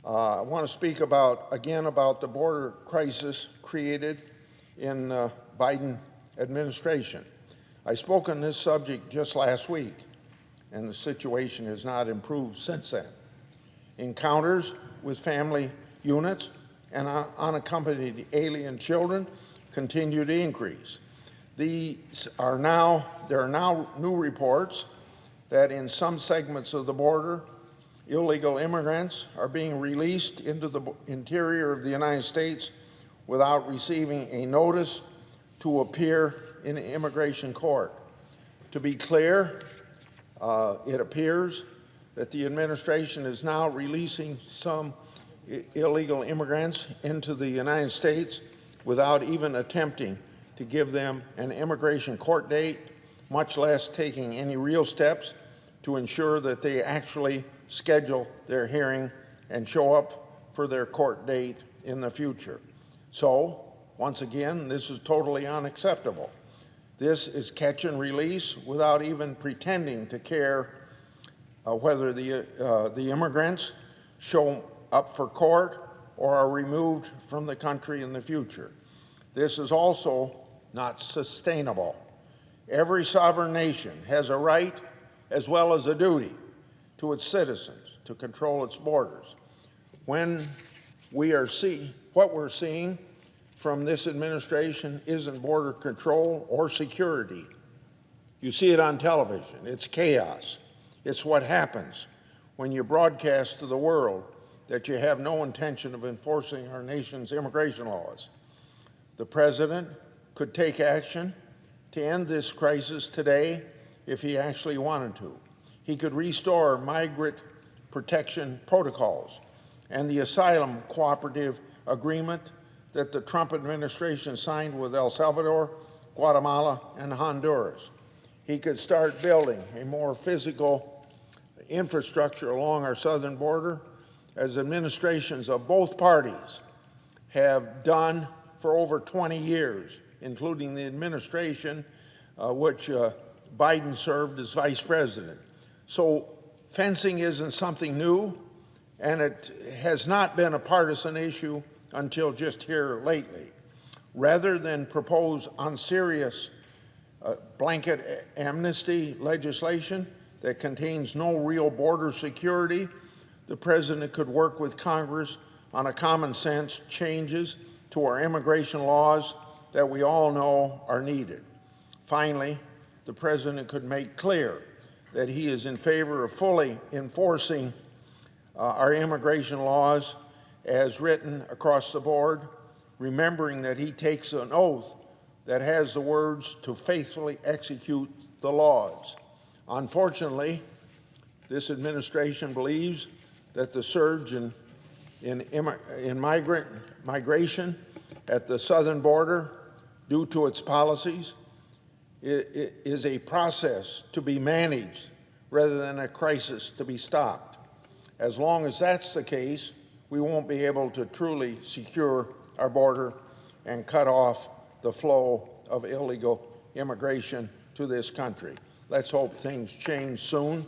I want to speak again about the border crisis created in the Biden administration. I spoke on this subject just last week, and the situation has not improved since then. Encounters with family units and unaccompanied alien children continue to increase. There are now new reports that in some segments of the border, illegal immigrants are being released into the interior of the United States without receiving a notice to appear in immigration court. To be clear, it appears that the administration is now releasing some illegal immigrants into the United States without even attempting to give them an immigration court date, much less taking any real steps to ensure that they actually schedule their hearing and show up for their court date in the future. So, once again, this is totally unacceptable. This is catch and release without even pretending to care whether the immigrants show up for court or are removed from the country in the future. This is also not sustainable. Every sovereign nation has a right as well as a duty to its citizens to control its borders. When what we're seeing from this administration isn't border control or security. You see it on television. It's chaos. It's what happens when you broadcast to the world that you have no intention of enforcing our nation's immigration laws. The president could take action to end this crisis today if he actually wanted to. He could restore migrant protection protocols and the asylum cooperative agreement that the Trump administration signed with El Salvador, Guatemala, and Honduras. He could start building a more physical infrastructure along our southern border, as administrations of both parties have done for over 20 years, including the administration which Biden served as vice president. So fencing isn't something new, and it has not been a partisan issue until just here lately. Rather than propose unserious blanket amnesty legislation that contains no real border security, the president could work with Congress on a common sense changes to our immigration laws that we all know are needed. Finally, the president could make clear that he is in favor of fully enforcing our immigration laws as written across the board, remembering that he takes an oath that has the words to faithfully execute the laws. Unfortunately, this administration believes that the surge in migration at the southern border, due to its policies, is a process to be managed rather than a crisis to be stopped. As long as that's the case, we won't be able to truly secure our border and cut off the flow of illegal immigration to this country. Let's hope things change soon.